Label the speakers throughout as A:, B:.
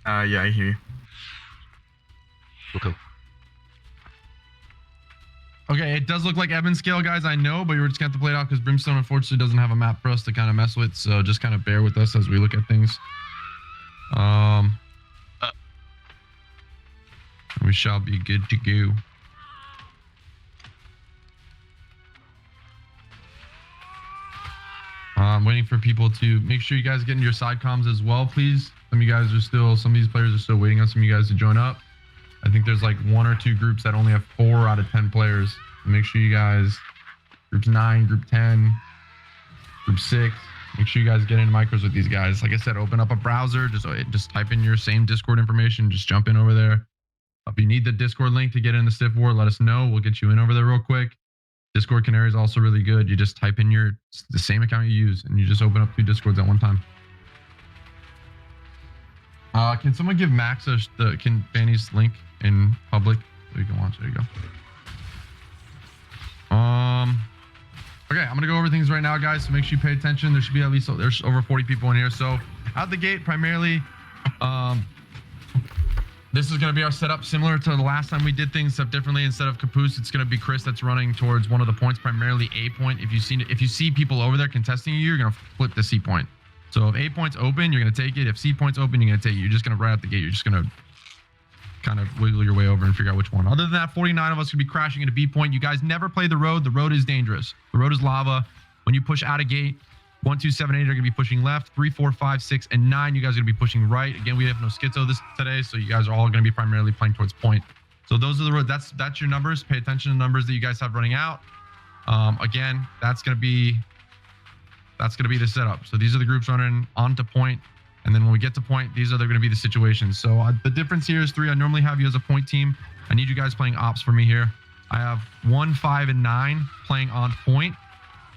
A: Yeah, I hear you.
B: Okay.
C: Okay, it does look like Eben scale, guys. I know, but we're just gonna have to play it out because Brimstone unfortunately doesn't have a map for us to kind of mess with. So just kind of bear with us as we look at things. We shall be good to go. I'm waiting for people to make sure you guys get into your side comms as well, please. Some of these players are still waiting on some of you guys to join up. I think there's like 1 or 2 groups that only have 4 out of 10 players. So make sure you guys, group 9, group 10, group 6, make sure you guys get into micros with these guys. Like I said, open up a browser, just type in your same Discord information, just jump in over there. If you need the Discord link to get in the Stiff War, let us know. We'll get you in over there real quick. Discord Canary is also really good. You just type in the same account you use, and you just open up 2 Discords at one time. Can someone give Max Fanny's link in public so you can watch? There you go. Okay, I'm gonna go over things right now, guys. So make sure you pay attention. There should be there's over 40 people in here. So out the gate, primarily, this is going to be our setup similar to the last time we did things up differently. Instead of Caboose, it's going to be Chris that's running towards one of the points, primarily A point. If you see people over there contesting you, you're going to flip the C point. So if A point's open, you're going to take it. If C point's open, you're going to take it. You're just going to right out the gate. You're just going to kind of wiggle your way over and figure out which one. Other than that, 49 of us could be crashing into B point. You guys never play the road. The road is dangerous. The road is lava. When you push out a gate, 1, 2, 7, 8 are going to be pushing left. 3, 4, 5, 6, and 9, you guys are going to be pushing right. Again, we have no schizo today, so you guys are all going to be primarily playing towards point. So those are the roads. That's your numbers. Pay attention to the numbers that you guys have running out. Again, that's going to be the setup. So these are the groups running onto point, and then when we get to point, these are going to be the situations. So the difference here is 3. I normally have you as a point team. I need you guys playing ops for me here. I have 1, 5, and 9 playing on point.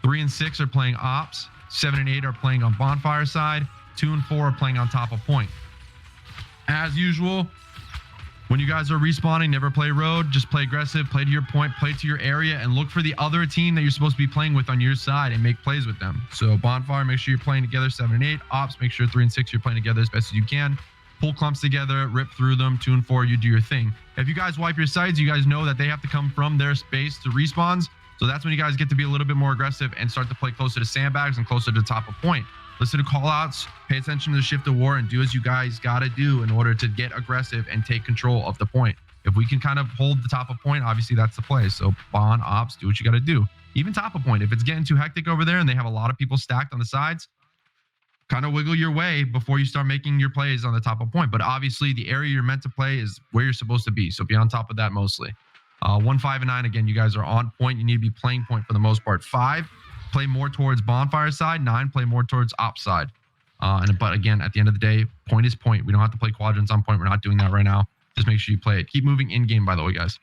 C: 3 and 6 are playing ops. 7 and 8 are playing on bonfire side. 2 and 4 are playing on top of point. As usual, when you guys are respawning, never play road. Just play aggressive, play to your point, play to your area, and look for the other team that you're supposed to be playing with on your side and make plays with them. So bonfire, make sure you're playing together. 7 and 8. Ops, make sure 3 and 6 you're playing together as best as you can. Pull clumps together, rip through them. 2 and 4, you do your thing. If you guys wipe your sides, you guys know that they have to come from their space to respawns. So that's when you guys get to be a little bit more aggressive and start to play closer to sandbags and closer to the top of point. Listen to call outs, pay attention to the shift of war, and do as you guys got to do in order to get aggressive and take control of the point. If we can kind of hold the top of point, obviously that's the play. So bond, ops, do what you got to do. Even top of point, if it's getting too hectic over there and they have a lot of people stacked on the sides, kind of wiggle your way before you start making your plays on the top of point. But obviously the area you're meant to play is where you're supposed to be. So be on top of that mostly. 1, 5, and 9, again, you guys are on point. You need to be playing point for the most part. 5, play more towards bonfire side. 9, play more towards op side. But again, at the end of the day, point is point. We don't have to play quadrants on point. We're not doing that right now. Just make sure you play it. Keep moving in game, by the way, guys.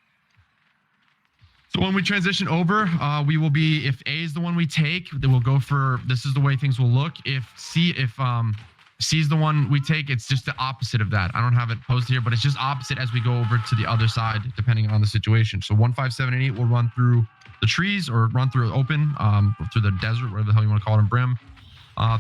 C: So when we transition over, we will be, if A is the one we take, then we'll go for, this is the way things will look. If C is the one we take, it's just the opposite of that. I don't have it posted here, but it's just opposite as we go over to the other side, depending on the situation. So 1, 5, 7, and 8 will run through the trees or run through open, through the desert, whatever the hell you want to call it in Brim.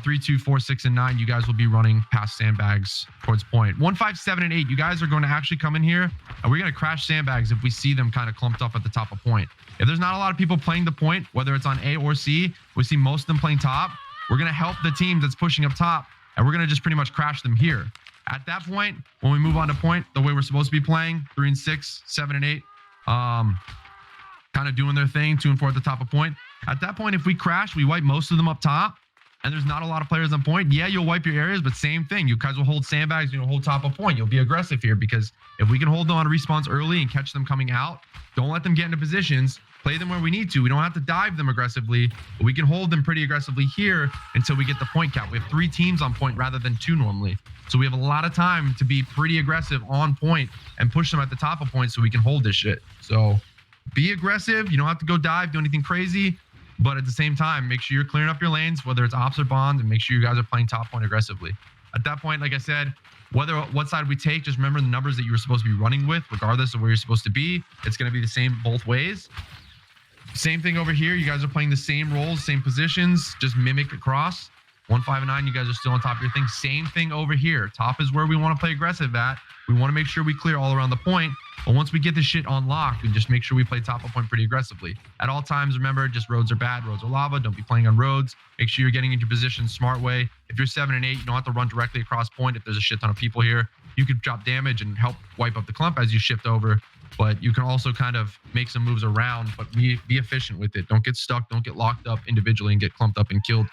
C: 3, 2, 4, 6, and 9, you guys will be running past sandbags towards point. 1, 5, 7, and 8, you guys are going to actually come in here, and we're going to crash sandbags if we see them kind of clumped up at the top of point. If there's not a lot of people playing the point, whether it's on A or C, we see most of them playing top, we're going to help the team that's pushing up top, and we're going to just pretty much crash them here. At that point, when we move on to point, the way we're supposed to be playing, 3 and 6, 7 and 8, kind of doing their thing, 2 and 4 at the top of point. At that point, if we crash, we wipe most of them up top, and there's not a lot of players on point. Yeah, you'll wipe your areas, but same thing. You guys will hold sandbags, you'll hold top of point. You'll be aggressive here, because if we can hold them on respawns early and catch them coming out, don't let them get into positions. Play them where we need to. We don't have to dive them aggressively, but we can hold them pretty aggressively here until we get the point count. We have 3 teams on point rather than 2 normally. So we have a lot of time to be pretty aggressive on point and push them at the top of point so we can hold this shit. So be aggressive. You don't have to go dive, do anything crazy, but at the same time, make sure you're clearing up your lanes, whether it's ops or bonds, and make sure you guys are playing top point aggressively. At that point, like I said, what side we take, just remember the numbers that you were supposed to be running with, regardless of where you're supposed to be. It's going to be the same both ways. Same thing over here. You guys are playing the same roles, same positions, just mimic across. 1, 5, and 9, you guys are still on top of your thing. Same thing over here. Top is where we want to play aggressive at. We want to make sure we clear all around the point. But once we get this shit on lock, we just make sure we play top of point pretty aggressively. At all times, remember, just roads are bad, roads are lava. Don't be playing on roads. Make sure you're getting into position smart way. If you're 7 and 8, you don't have to run directly across point. If there's a shit ton of people here, you could drop damage and help wipe up the clump as you shift over. But you can also kind of make some moves around, but be efficient with it. Don't get stuck. Don't get locked up individually and get clumped up and killed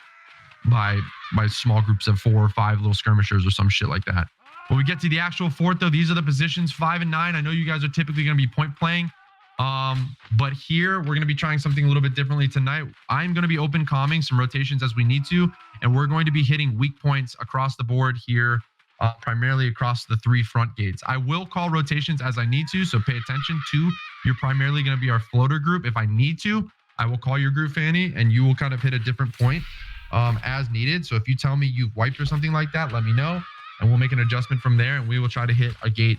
C: by small groups of 4 or 5 little skirmishers or some shit like that. When we get to the actual fort, though, these are the positions 5 and 9. I know you guys are typically going to be point playing, but here we're going to be trying something a little bit differently tonight. I'm going to be open calming some rotations as we need to, and we're going to be hitting weak points across the board here, primarily across the 3 front gates. I will call rotations as I need to, so pay attention to. You're primarily going to be our floater group. If I need to, I will call your group, Fanny, and you will kind of hit a different point as needed. So if you tell me you've wiped or something like that, let me know, and we'll make an adjustment from there, and we will try to hit a gate.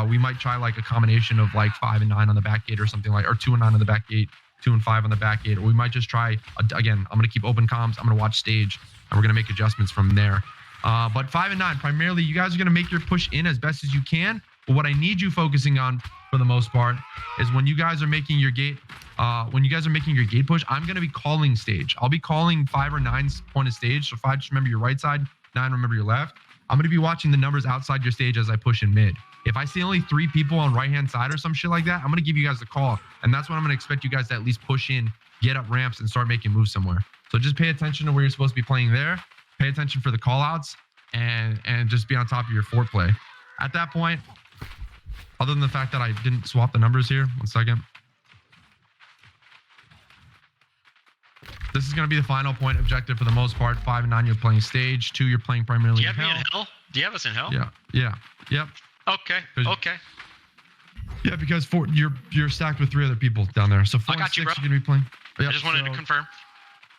C: We might try like a combination of like 5 and 9 on the back gate or something like, or 2 and 9 on the back gate, 2 and 5 on the back gate, or we might just try, again, I'm going to keep open comms, I'm going to watch stage, and we're going to make adjustments from there. But 5 and 9, primarily, you guys are going to make your push in as best as you can. But what I need you focusing on, for the most part, is when you guys are making your gate, push, I'm going to be calling stage. I'll be calling 5 or 9's point of stage. So 5, just remember your right side, 9, remember your left. I'm going to be watching the numbers outside your stage as I push in mid. If I see only 3 people on right-hand side or some shit like that, I'm going to give you guys the call. And that's when I'm going to expect you guys to at least push in, get up ramps, and start making moves somewhere. So just pay attention to where you're supposed to be playing there. Pay attention for the call-outs, and just be on top of your fort play. At that point, other than the fact that I didn't swap the numbers here, 1 second. This is going to be the final point objective for the most part. 5 and 9, you're playing stage. 2, you're playing primarily.
A: Do you have me in hell? Do you have us in hell?
C: Yeah. Yep.
A: Okay.
C: Yeah, because you're stacked with 3 other people down there. So 4 and 6 you're going to be playing. Yep,
A: I just wanted to confirm.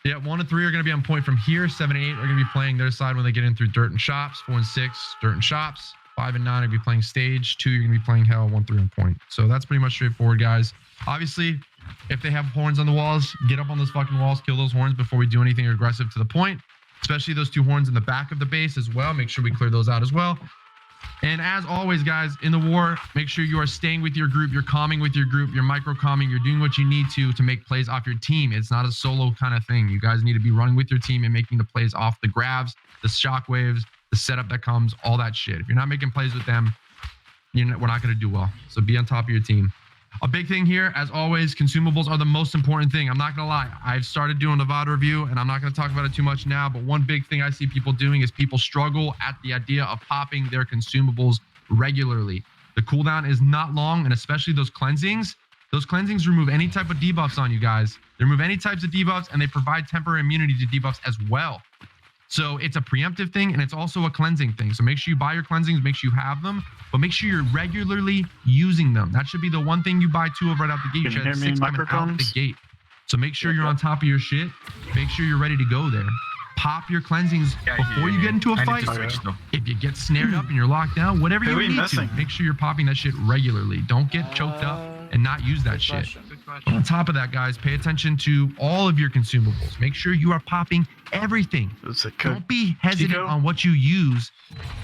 C: Yeah, 1 and 3 are going to be on point from here. 7 and 8 are going to be playing their side when they get in through dirt and shops. 4 and 6, dirt and shops. 5 and 9 are going to be playing stage. 2, you're going to be playing hell. 1, 3 on point. So that's pretty much straightforward, guys. Obviously, if they have horns on the walls, get up on those fucking walls, kill those horns before we do anything aggressive to the point. Especially those 2 horns in the back of the base as well. Make sure we clear those out as well. And as always, guys, in the war, make sure you are staying with your group, you're calming with your group, you're micro-calming, you're doing what you need to make plays off your team. It's not a solo kind of thing. You guys need to be running with your team and making the plays off the grabs, the shockwaves, the setup that comes, all that shit. If you're not making plays with them, we're not going to do well. So be on top of your team. A big thing here, as always, consumables are the most important thing. I'm not going to lie. I've started doing a VOD review, and I'm not going to talk about it too much now, but one big thing I see people doing is people struggle at the idea of popping their consumables regularly. The cooldown is not long, and especially those cleansings. Those cleansings remove any type of debuffs on you guys. They remove any types of debuffs, and they provide temporary immunity to debuffs as well. So it's a preemptive thing, and it's also a cleansing thing. So make sure you buy your cleansings, make sure you have them, but make sure you're regularly using them. That should be the one thing you buy 2 of right out the gate. You should have 6 coming out the gate. So make sure you're on top of your shit. Make sure you're ready to go there. Pop your cleansings before you get into a fight. If you get snared up and you're locked down, whatever you need to, make sure you're popping that shit regularly. Don't get choked up and not use that shit. On top of that, guys, pay attention to all of your consumables. Make sure you are popping everything. Don't be hesitant on what you use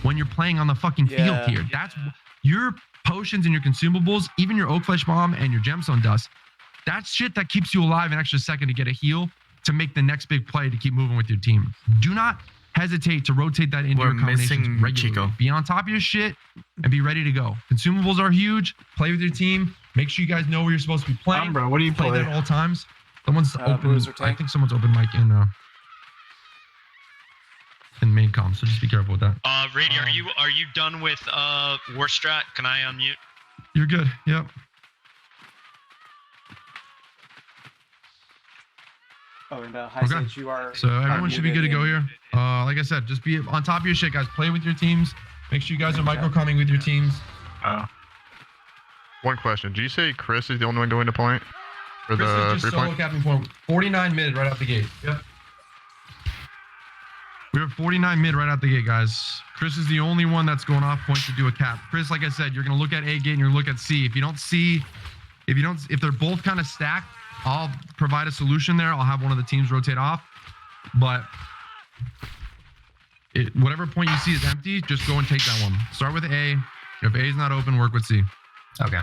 C: when you're playing on the fucking field here. That's your potions and your consumables, even your oak flesh bomb and your gemstone dust. That's shit that keeps you alive an extra second to get a heal to make the next big play to keep moving with your team. Do not hesitate to rotate that into your combinations regularly. Be on top of your shit and be ready to go. Consumables are huge. Play with your team. Make sure you guys know where you're supposed to be playing.
B: Bro, what do you
C: play that at all times? Someone's open. I think someone's open mic in main comm, so just be careful with that.
A: Rady, are you done with war strat? Can I unmute?
C: You're good. Yep.
D: Oh, and high stage, you are.
C: So everyone should be good to go here. Like I said, just be on top of your shit, guys. Play with your teams. Make sure you guys are micro-calming with your teams.
E: One question. Did you say Chris is the only one going to point? For
C: Chris
E: the
C: is just solo capping point. 49 mid right out the gate. Yep. We have 49 mid right out the gate, guys. Chris is the only one that's going off point to do a cap. Chris, like I said, you're going to look at A gate and you're going to look at C. If they're both kind of stacked, I'll provide a solution there. I'll have one of the teams rotate off. But whatever point you see is empty, just go and take that one. Start with A. If A is not open, work with C.
B: Okay.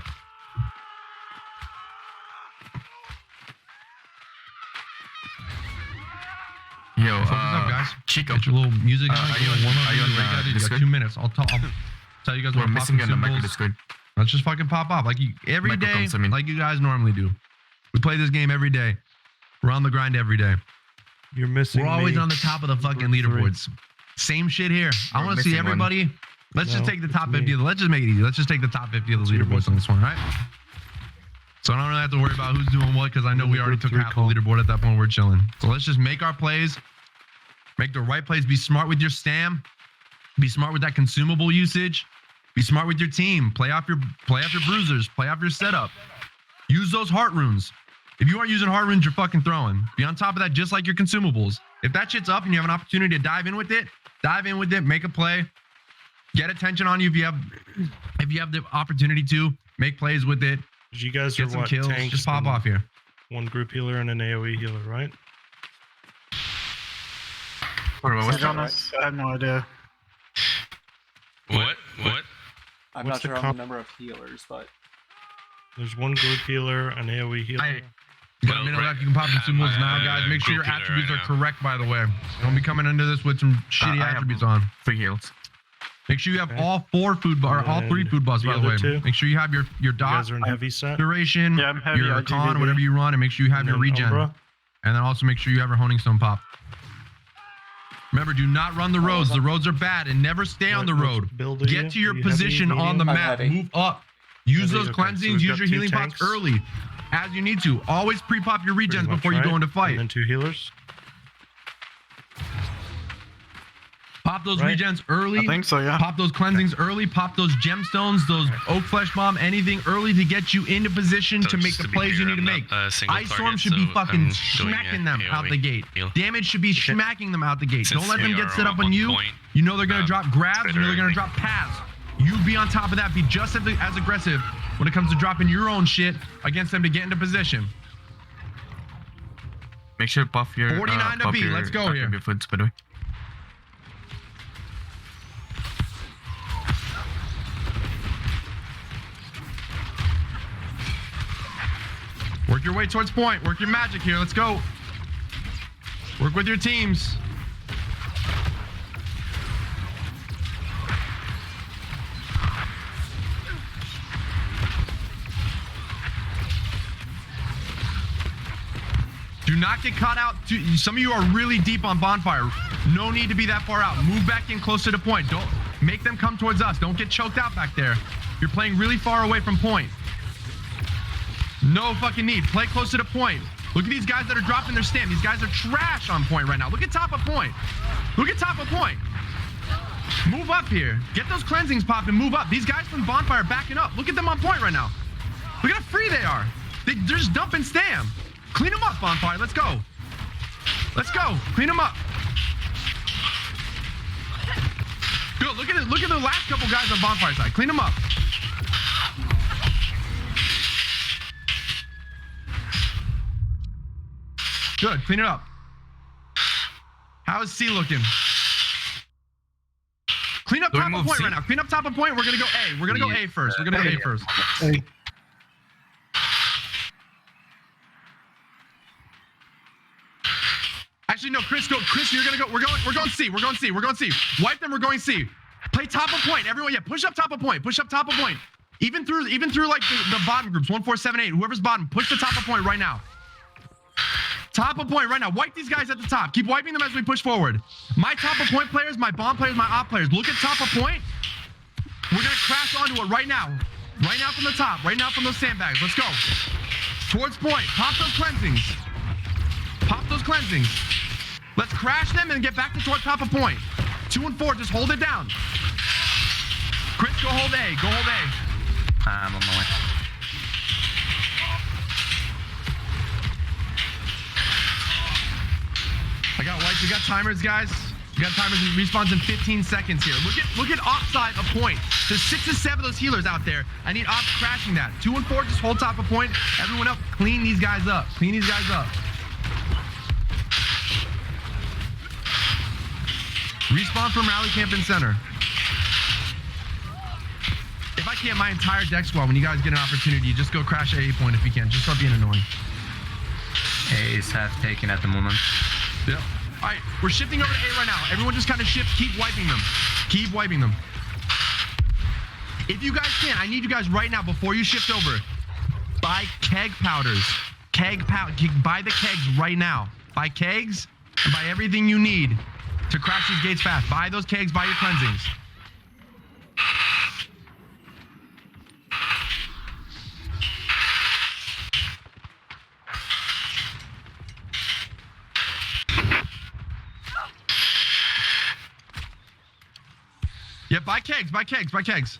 E: Yo,
C: Focus up, guys.
E: Chico.
C: Get your little music on.
E: are you
C: get a
E: on-
C: warm up
E: are you on,
C: music, break that, dude. You got
E: Discord?
C: 2 minutes. I'll tell you guys
E: We're
C: what
E: missing
C: popping
E: on the micro
C: symbols.
E: Discord.
C: Let's just fucking pop off like every day,
E: Microphones, I mean.
C: like you guys normally do. We play this game every day. We're on the grind every day.
F: You're missing.
C: We're always
F: me.
C: on the top of the fucking
F: Group three.
C: leaderboards. Same shit here. I
E: We're
C: want to see
E: missing one.
C: everybody. Let's just
F: No,
C: take the
F: it's
C: top
F: me.
C: 50. Let's just make it easy. Let's just take the top 50 of the
F: It's you
C: leaderboards on this one, right? So I don't really have to worry about who's doing what because I know we already took
F: Group three
C: half
F: call.
C: the leaderboard at that point. We're chilling. So let's just make our plays. Make the right plays. Be smart with your stam. Be smart with that consumable usage. Be smart with your team. Play off your bruisers. Play off your setup. Use those heart runes. If you aren't using heart runes, you're fucking throwing. Be on top of that just like your consumables. If that shit's up and you have an opportunity to dive in with it, make a play. Get attention on you if you have the opportunity to make plays with it.
F: You guys
C: Get
F: are
C: some
F: what?
C: kills.
F: Tanks
C: Just pop
F: and
C: off here.
F: One group healer and an AOE healer, right?
E: What's
D: that?
G: I have no idea.
A: What?
D: I'm
F: What's
D: not
F: the
D: sure on the number of healers, but
F: There's one group healer, an AOE healer.
C: You got a minute left. You can pop consumables now, guys. Make sure your
A: group healer
C: attributes
A: right
C: are correct, by the way. Don't be coming into this with some shitty
E: I have
C: attributes on.
E: 3 heals.
C: Make sure you have
F: Okay.
C: all 4 food or all 3
F: And
C: food buffs,
F: the
C: by the
F: other
C: way.
F: 2?
C: Make sure you have your
F: You
C: dot
F: guys are in heavy set.
C: duration,
G: Yeah, I'm heavy.
C: your
G: IGVB.
C: con, whatever you run, and make sure you have
F: And
C: your
F: then
C: regen.
F: Umbra.
C: And then also make sure you have your honing stone pop. Remember, do not run the roads. The roads are bad, and never stay on the
F: What
C: road.
F: build are
C: Get
F: you?
C: to your
F: Are you heavy,
C: position on the
F: medium?
C: map.
D: heavy.
C: Move up. Use
F: Heavy,
C: those
F: okay. So
C: cleansings.
F: we've
C: Use
F: got
C: your
F: 2
C: healing pots
F: tanks.
C: early, as you need to. Always pre-pop your regens
F: Pretty much,
C: before you go
F: right?
C: into fight.
F: And then 2 healers.
C: Pop those
F: Right.
C: regens early.
G: I think so, yeah.
C: Pop those cleansings early. Pop those gemstones, those oak flesh bomb, anything early to get you into position
A: So
C: to make
A: just
C: the
A: to be
C: plays you
A: clear,
C: need to
A: I'm
C: make.
A: not a single
C: Ice Storm
A: target,
C: should be
A: so
C: fucking
A: I'm doing
C: smacking
A: a
C: them out
A: AoE
C: the gate.
A: heal.
C: Damage should be smacking them out the gate.
A: Since
C: Don't let them
A: we
C: get
A: are
C: set up
A: on
C: on you.
A: point,
C: You know they're going to drop grabs. You know they're going to
A: better,
C: drop paths. You be on top of that. Be just as aggressive when it comes to dropping your own shit against them to get into position.
E: Make sure to buff your
C: 49 to
E: buff
C: B,
E: your
C: let's go here.
E: attribute foods, by the way.
C: Work your way towards point. Work your magic here. Let's go. Work with your teams. Do not get caught out. Some of you are really deep on bonfire. No need to be that far out. Move back in closer to point. Don't make them come towards us. Don't get choked out back there. You're playing really far away from point. No fucking need. Play closer to point. Look at these guys that are dropping their stand. These guys are trash on point right now. Look at top of point. Look at top of point. Move up here. Get those cleansings popping. Move up. These guys from bonfire backing up. Look at them on point right now. Look at how free they are. They're just dumping stam. Clean them up, bonfire. Let's go. Let's go. Clean them up. Good. Look at it. Look at the last couple guys on bonfire side. Clean them up. Good. Clean it up. How is C looking? Clean up
E: Do we
C: top of
E: move
C: point
E: C?
C: right now. Clean up top of point. We're gonna go A. We're gonna go A first. We're gonna go A first.
G: Hey,
C: Actually, no, Chris, go. Chris, you're gonna go. We're going C. We're going C. We're going C. Wipe them. We're going C. Play top of point. Everyone, yeah. Push up top of point. Push up top of point. Even through like the bottom groups. 1, 4, 7, 8. Whoever's bottom, push the top of point right now. Top of point right now. Wipe these guys at the top. Keep wiping them as we push forward. My top of point players, my bomb players, my op players. Look at top of point. We're gonna crash onto it right now. Right now from the top. Right now from those sandbags. Let's go. Towards point. Pop those cleansings. Pop those cleansings. Let's crash them and get back to toward top of point. 2 and 4, just hold it down. Chris, go hold A. Go hold A.
B: I'm on my way.
C: I got whites. We got timers, guys. We got timers. It respawns in 15 seconds here. Look at offside a point. There's 6 to 7 of those healers out there. I need ops crashing that. 2 and 4, just hold top of point. Everyone up, clean these guys up. Clean these guys up. Respawn from rally camp in center. If I can't, my entire deck squad, when you guys get an opportunity, just go crash A point if you can. Just start being annoying.
B: A is half taken at the moment.
C: Yep. All right, we're shifting over to A right now. Everyone just kind of shift. Keep wiping them. Keep wiping them. If you guys can, I need you guys right now before you shift over. Buy keg powders. Buy the kegs right now. Buy kegs and buy everything you need to crash these gates fast. Buy those kegs. Buy your cleansings. Yeah, buy kegs, buy kegs, buy kegs.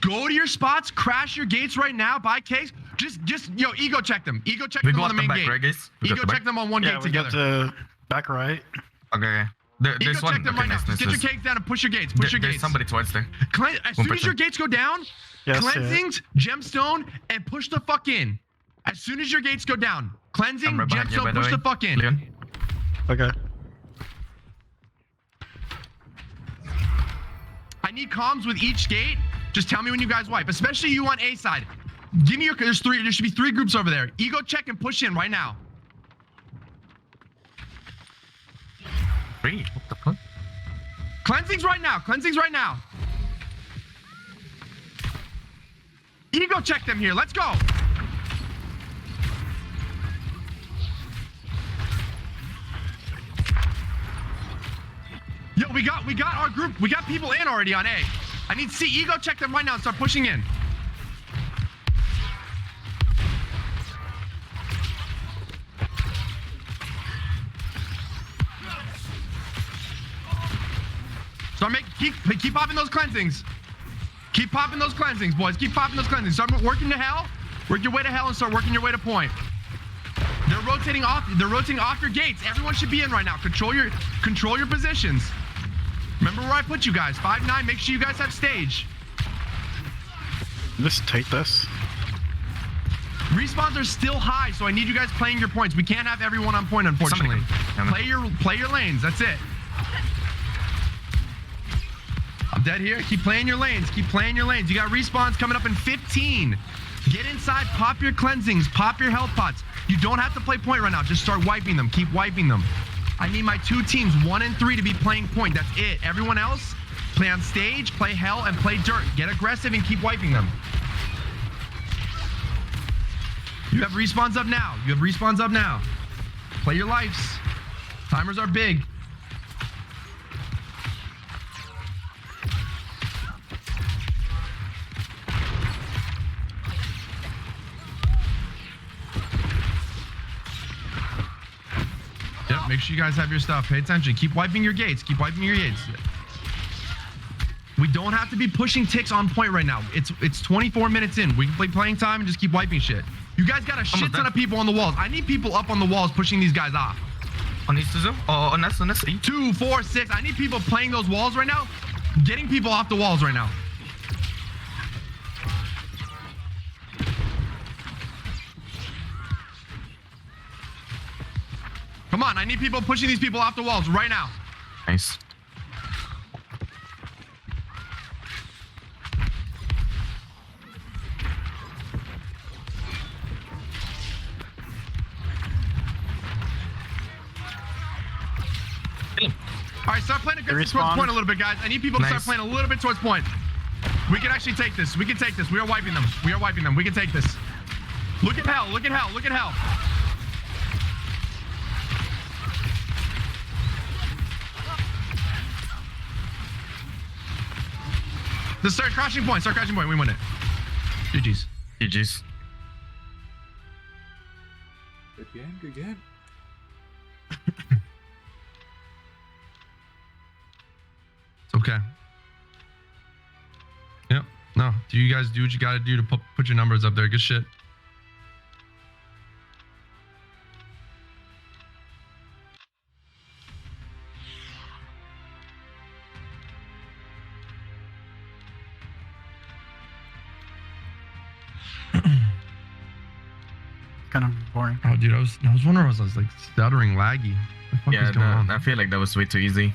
C: Go to your spots, crash your gates right now, buy kegs. Just ego check them. Ego check them on the main gate.
B: Right, guys?
C: Ego check them on one gate together.
G: The back right.
B: Okay.
C: Ego
B: There's one.
C: check them right now. Just get your kegs down and push your gates. Push your
B: There's
C: gates.
B: somebody towards there.
C: As soon as your gates go down,
G: Yes,
C: cleansings, gemstone, and push the fuck in. As soon as your gates go down, cleansing,
B: I'm right behind you, by
C: gemstone,
B: the
C: push
B: way.
C: the fuck in.
B: Leon.
G: Okay.
C: I need comms with each gate. Just tell me when you guys wipe, especially you on A side. Give me your. There should be 3 groups over there. Ego check and push in right now.
B: 3? What the fuck?
C: Cleansings right now. Cleansings right now. Ego check them here. Let's go. Yo, we got our group. We got people in already on A. I need C. Ego check them right now and start pushing in. Start keep popping those cleansings. Keep popping those cleansings, boys. Keep popping those cleansings. Start working to hell. Work your way to hell and start working your way to point. They're rotating off your gates. Everyone should be in right now. Control your positions. Remember where I put you guys. 5-9. Make sure you guys have stage.
G: Just take this.
C: Respawns are still high, so I need you guys playing your points. We can't have everyone on point, unfortunately. Play your lanes. That's it. I'm dead here. Keep playing your lanes. Keep playing your lanes. You got respawns coming up in 15. Get inside. Pop your cleansings. Pop your health pots. You don't have to play point right now. Just start wiping them. Keep wiping them. I need my 2 teams, 1 and 3, to be playing point. That's it. Everyone else, play on stage, play hell, and play dirt. Get aggressive and keep wiping them. You have respawns up now. You have respawns up now. Play your lives. Timers are big. Yep, make sure you guys have your stuff. Pay attention. Keep wiping your gates. Keep wiping your gates. We don't have to be pushing ticks on point right now. It's 24 minutes in. We can play playing time and just keep wiping shit. You guys got a shit ton of people on the walls. I need people up on the walls pushing these guys off.
B: On these two? Oh, on us.
C: 2, 4, 6. I need people playing those walls right now. Getting people off the walls right now. Come on, I need people pushing these people off the walls right now.
B: Nice.
C: All right, start playing aggressive towards point a little bit, guys. I need people to start playing a little bit towards point. We can actually take this. We can take this. We are wiping them. We are wiping them. We can take this. Look at hell. Look at hell. Look at hell. Just start crashing point. Start crashing point. We win it. GG's.
B: GG's.
D: Good game. Good game.
C: It's okay. Yep. No. Do you guys do what you got to do to put your numbers up there? Good shit.
G: Kind of boring.
C: Oh, dude, I was wondering, I was like stuttering, laggy. What the fuck
B: Yeah,
C: is going on?
B: I feel like that was way too easy.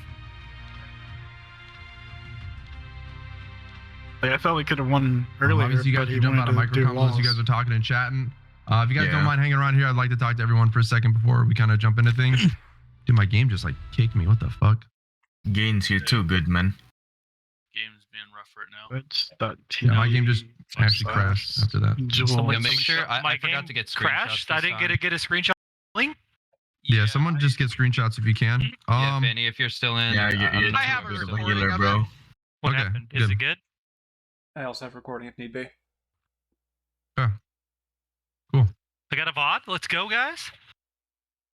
G: Like, I thought we could have won earlier.
C: Obviously, you guys
G: but he
C: can jump out of
G: wanted to do
C: microcoms as you guys
G: walls.
C: are talking and chatting. If you guys don't
B: Yeah.
C: mind hanging around here, I'd like to talk to everyone for a second before we kind of jump into things. Dude, my game just like kicked me. What the fuck?
B: Gains, you're too good, man.
H: Game's being rough right now.
G: It's that
C: Yeah, my game just
G: TV
C: actually crashed after that.
G: Jewel.
H: Yeah, make sure I
I: my
H: forgot
I: game
H: to get screenshots.
I: crashed. I
H: this
I: didn't
H: time.
I: get a screenshot link.
C: Yeah, someone just get screenshots if you can.
H: Yeah, Fanny, if you're still in.
B: Yeah, you're
I: I have
B: too
I: a
B: good of a
I: recording
B: healer,
I: of
B: bro.
I: it. What
C: Okay,
I: happened? Is
C: good.
I: it good?
D: I also have recording if need be.
C: Yeah. Cool.
I: I got a VOD. Let's go, guys.